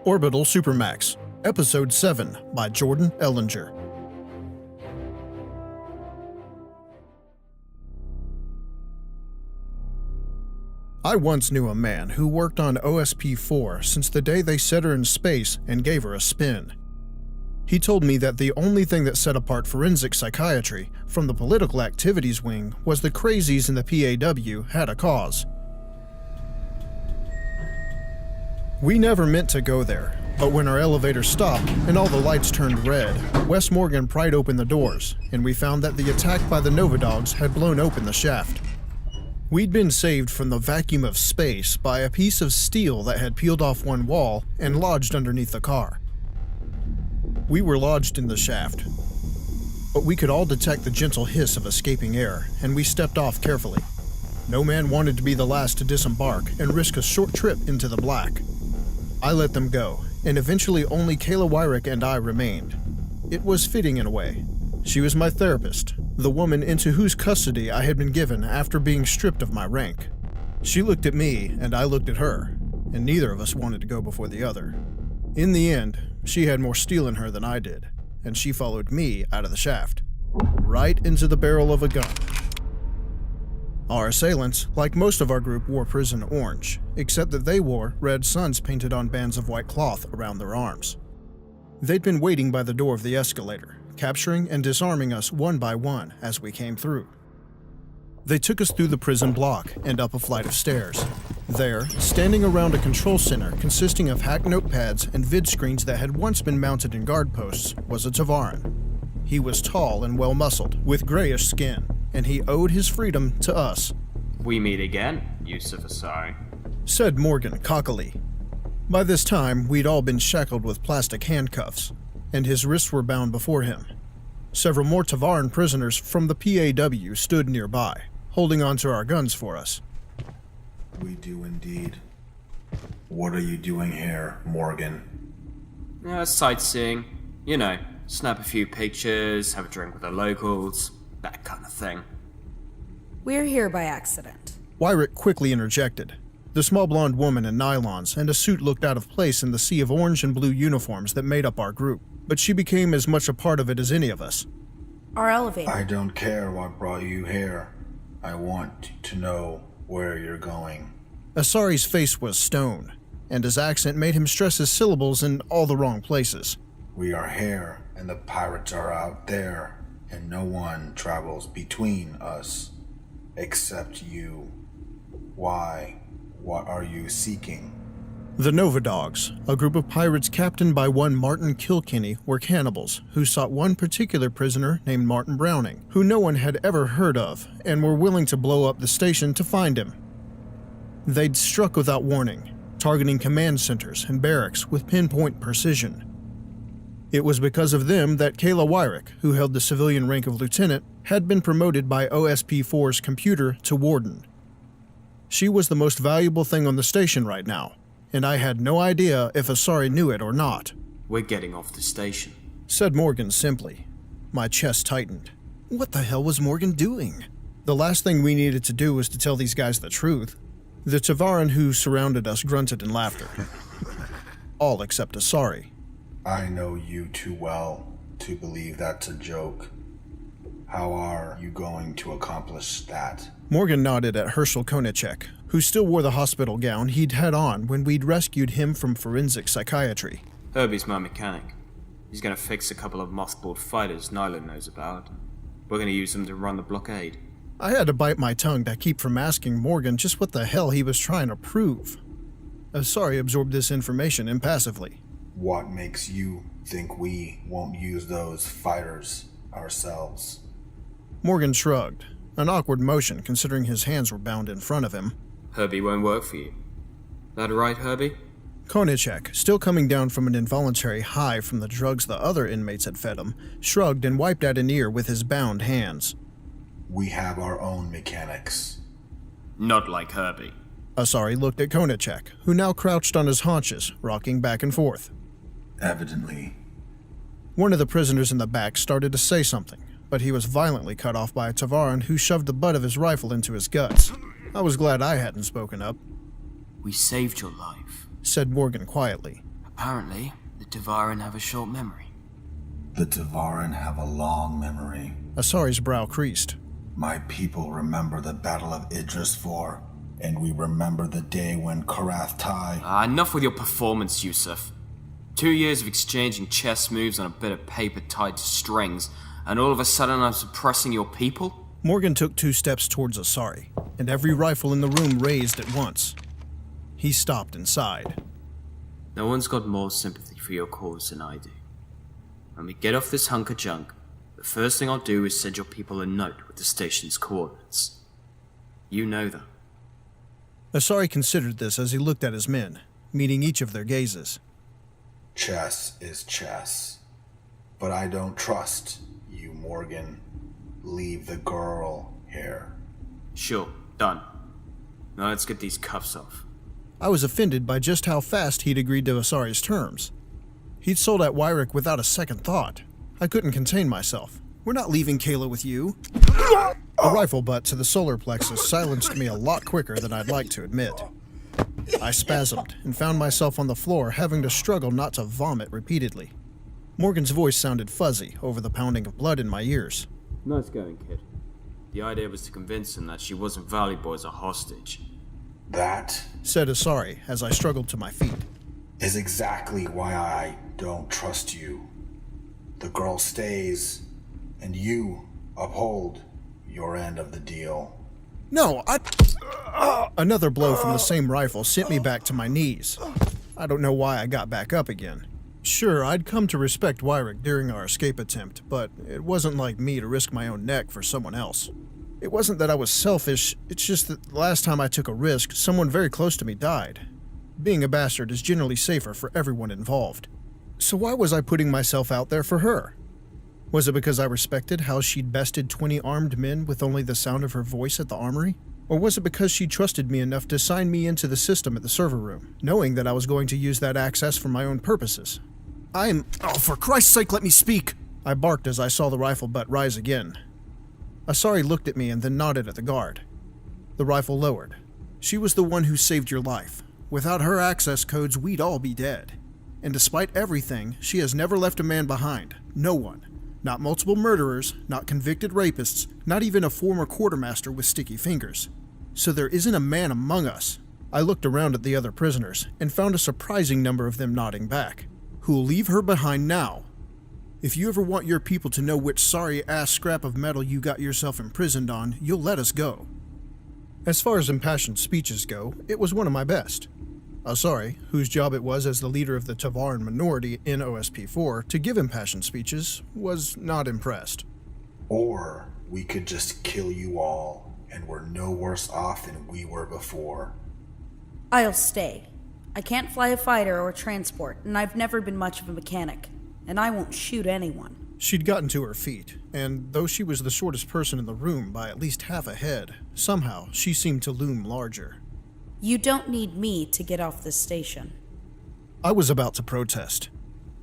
Orbital Supermax, Episode 7 by Jordan Ellinger. I once knew a man who worked on OSP-4 since the day they set her in space and gave her a spin. He told me that the only thing that set apart forensic psychiatry from the political activities wing was the crazies in the PAW had a cause. We never meant to go there, but when our elevator stopped and all the lights turned red, Wes Morgan pried open the doors, and we found that the attack by the Nova Dogs had blown open the shaft. We'd been saved from the vacuum of space by a piece of steel that had peeled off one wall and lodged underneath the car. We were lodged in the shaft, but we could all detect the gentle hiss of escaping air, and we stepped off carefully. No man wanted to be the last to disembark and risk a short trip into the black. I let them go, and eventually only Kayla Wyrick and I remained. It was fitting in a way. She was my therapist, the woman into whose custody I had been given after being stripped of my rank. She looked at me, and I looked at her, and neither of us wanted to go before the other. In the end, she had more steel in her than I did, and she followed me out of the shaft, right into the barrel of a gun. Our assailants, like most of our group, wore prison orange, except that they wore red suns painted on bands of white cloth around their arms. They'd been waiting by the door of the escalator, capturing and disarming us one by one as we came through. They took us through the prison block and up a flight of stairs. There, standing around a control center consisting of hacked notepads and vid screens that had once been mounted in guard posts, was a Tavaran. He was tall and well-muscled, with grayish skin, and he owed his freedom to us. "We meet again, Yusuf Asari," said Morgan cockily. By this time, we'd all been shackled with plastic handcuffs, and his wrists were bound before him. Several more Tavaran prisoners from the PAW stood nearby, holding onto our guns for us. "We do indeed. What are you doing here, Morgan?" Sightseeing. You know, snap a few pictures, have a drink with the locals, that kind of thing. "We're here by accident," Wyrick quickly interjected. The small blonde woman in nylons and a suit looked out of place in the sea of orange and blue uniforms that made up our group, but she became as much a part of it as any of us. "Our elevator." "I don't care what brought you here. I want to know where you're going." Asari's face was stone, and his accent made him stress his syllables in all the wrong places. "We are here, and the pirates are out there, and no one travels between us, except you. Why? What are you seeking?" The Nova Dogs, a group of pirates captained by one Martin Kilkenny, were cannibals who sought one particular prisoner named Martin Browning, who no one had ever heard of, and were willing to blow up the station to find him. They'd struck without warning, targeting command centers and barracks with pinpoint precision. It was because of them that Kayla Wyrick, who held the civilian rank of lieutenant, had been promoted by OSP-4's computer to warden. She was the most valuable thing on the station right now, and I had no idea if Asari knew it or not. "We're getting off the station," said Morgan simply. My chest tightened. What the hell was Morgan doing? The last thing we needed to do was to tell these guys the truth. The Tavaran who surrounded us grunted in laughter. All except Asari. "I know you too well to believe that's a joke. How are you going to accomplish that?" Morgan nodded at Herschel Konachek, who still wore the hospital gown he'd had on when we'd rescued him from forensic psychiatry. "Herbie's my mechanic. He's gonna fix a couple of mothballed fighters Nylund knows about. We're gonna use them to run the blockade." I had to bite my tongue to keep from asking Morgan just what the hell he was trying to prove. Asari absorbed this information impassively. "What makes you think we won't use those fighters ourselves?" Morgan shrugged, an awkward motion considering his hands were bound in front of him. "Herbie won't work for you. That right, Herbie?" Konachek, still coming down from an involuntary high from the drugs the other inmates had fed him, shrugged and wiped at an ear with his bound hands. "We have our own mechanics." "Not like Herbie." Asari looked at Konachek, who now crouched on his haunches, rocking back and forth. Evidently. One of the prisoners in the back started to say something, but he was violently cut off by a Tavaran who shoved the butt of his rifle into his guts. I was glad I hadn't spoken up. We saved your life, said Morgan quietly. Apparently, the Tavaran have a short memory. The Tavaran have a long memory. Asari's brow creased. My people remember the Battle of Idris IV, and we remember the day when Karath Tai... Enough with your performance, Yusuf. 2 years of exchanging chess moves on a bit of paper tied to strings, and all of a sudden I'm suppressing your people? Morgan took 2 steps towards Asari, and every rifle in the room raised at once. He stopped and sighed. No one's got more sympathy for your cause than I do. When we get off this hunk of junk, the first thing I'll do is send your people a note with the station's coordinates. You know them. Asari considered this as he looked at his men, meeting each of their gazes. Chess is chess. But I don't trust you, Morgan. Leave the girl here. Sure, done. Now let's get these cuffs off. I was offended by just how fast he'd agreed to Asari's terms. He'd sold out Wyrick without a second thought. I couldn't contain myself. We're not leaving Kayla with you. A rifle butt to the solar plexus silenced me a lot quicker than I'd like to admit. I spasmed and found myself on the floor, having to struggle not to vomit repeatedly. Morgan's voice sounded fuzzy over the pounding of blood in my ears. Nice going, kid. The idea was to convince him that she wasn't valuable as a hostage. That, said Asari as I struggled to my feet, is exactly why I don't trust you. The girl stays, and you uphold your end of the deal. No, Another blow from the same rifle sent me back to my knees. I don't know why I got back up again. Sure, I'd come to respect Wyrick during our escape attempt, but it wasn't like me to risk my own neck for someone else. It wasn't that I was selfish, it's just that the last time I took a risk, someone very close to me died. Being a bastard is generally safer for everyone involved. So why was I putting myself out there for her? Was it because I respected how she'd bested 20 armed men with only the sound of her voice at the armory? Or was it because she trusted me enough to sign me into the system at the server room, knowing that I was going to use that access for my own purposes? Oh, for Christ's sake, let me speak! I barked as I saw the rifle butt rise again. Asari looked at me and then nodded at the guard. The rifle lowered. She was the one who saved your life. Without her access codes, we'd all be dead. And despite everything, she has never left a man behind. No one. Not multiple murderers, not convicted rapists, not even a former quartermaster with sticky fingers. So there isn't a man among us. I looked around at the other prisoners and found a surprising number of them nodding back. Who'll leave her behind now? If you ever want your people to know which sorry-ass scrap of metal you got yourself imprisoned on, you'll let us go. As far as impassioned speeches go, it was one of my best. Asari, whose job it was as the leader of the Tavaran minority in OSP-4 to give impassioned speeches, was not impressed. Or we could just kill you all, and we're no worse off than we were before. I'll stay. I can't fly a fighter or transport, and I've never been much of a mechanic. And I won't shoot anyone. She'd gotten to her feet, and though she was the shortest person in the room by at least half a head, somehow she seemed to loom larger. You don't need me to get off this station. I was about to protest.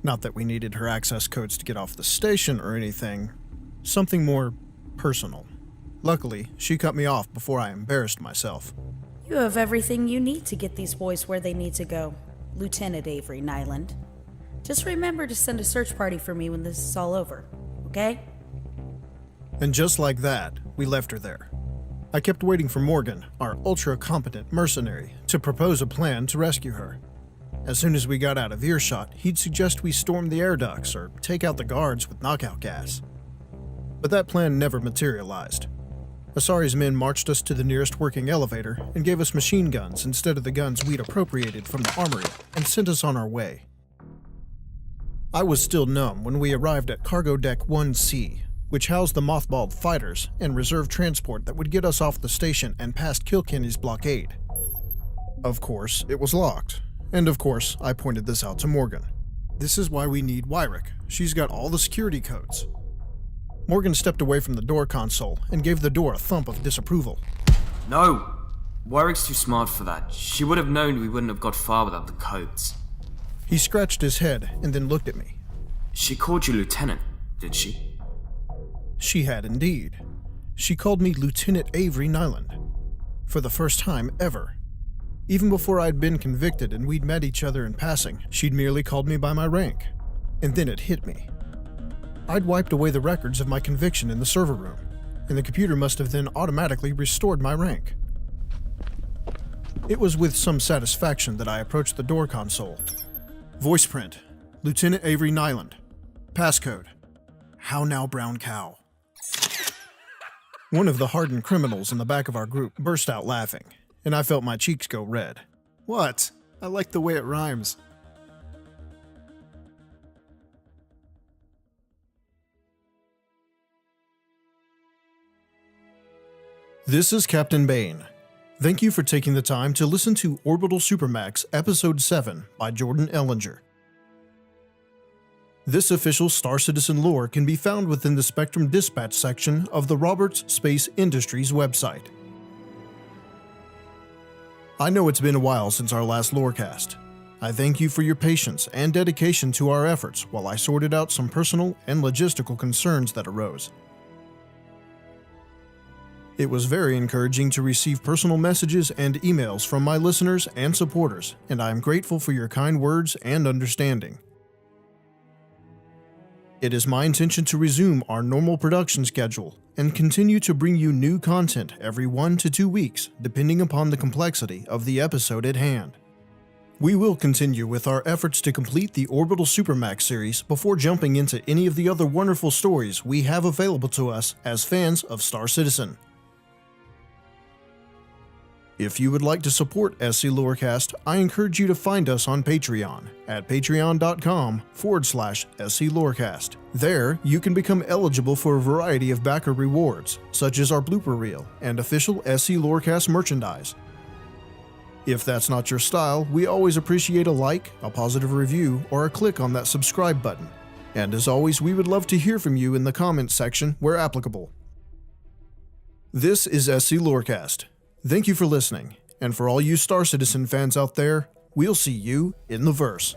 Not that we needed her access codes to get off the station or anything. Something more personal. Luckily, she cut me off before I embarrassed myself. You have everything you need to get these boys where they need to go, Lieutenant Avery Nylund. Just remember to send a search party for me when this is all over, okay? And just like that, we left her there. I kept waiting for Morgan, our ultra-competent mercenary, to propose a plan to rescue her. As soon as we got out of earshot, he'd suggest we storm the air ducts or take out the guards with knockout gas. But that plan never materialized. Asari's men marched us to the nearest working elevator and gave us machine guns instead of the guns we'd appropriated from the armory and sent us on our way. I was still numb when we arrived at Cargo Deck 1C, which housed the mothballed fighters and reserve transport that would get us off the station and past Kilkenny's blockade. Of course, it was locked. And of course, I pointed this out to Morgan. This is why we need Wyrick. She's got all the security codes. Morgan stepped away from the door console and gave the door a thump of disapproval. No! Wyrick's too smart for that. She would have known we wouldn't have got far without the codes. He scratched his head and then looked at me. She called you Lieutenant, did she? She had indeed. She called me Lieutenant Avery Nylund. For the first time ever. Even before I'd been convicted and we'd met each other in passing, she'd merely called me by my rank. And then it hit me. I'd wiped away the records of my conviction in the server room, and the computer must have then automatically restored my rank. It was with some satisfaction that I approached the door console. Voice print, Lieutenant Avery Nylund. Passcode, How Now Brown Cow. One of the hardened criminals in the back of our group burst out laughing, and I felt my cheeks go red. What? I like the way it rhymes. This is Captain Bayne. Thank you for taking the time to listen to Orbital Supermax Episode 7 by Jordan Ellinger. This official Star Citizen lore can be found within the Spectrum Dispatch section of the Roberts Space Industries website. I know it's been a while since our last lorecast. I thank you for your patience and dedication to our efforts while I sorted out some personal and logistical concerns that arose. It was very encouraging to receive personal messages and emails from my listeners and supporters, and I am grateful for your kind words and understanding. It is my intention to resume our normal production schedule and continue to bring you new content every 1 to 2 weeks, depending upon the complexity of the episode at hand. We will continue with our efforts to complete the Orbital Supermax series before jumping into any of the other wonderful stories we have available to us as fans of Star Citizen. If you would like to support SCLoreCast, I encourage you to find us on Patreon at patreon.com/SCLoreCast. There, you can become eligible for a variety of backer rewards, such as our blooper reel and official SCLoreCast merchandise. If that's not your style, we always appreciate a like, a positive review, or a click on that subscribe button. And as always, we would love to hear from you in the comments section where applicable. This is SCLoreCast. Thank you for listening, and for all you Star Citizen fans out there, we'll see you in the verse.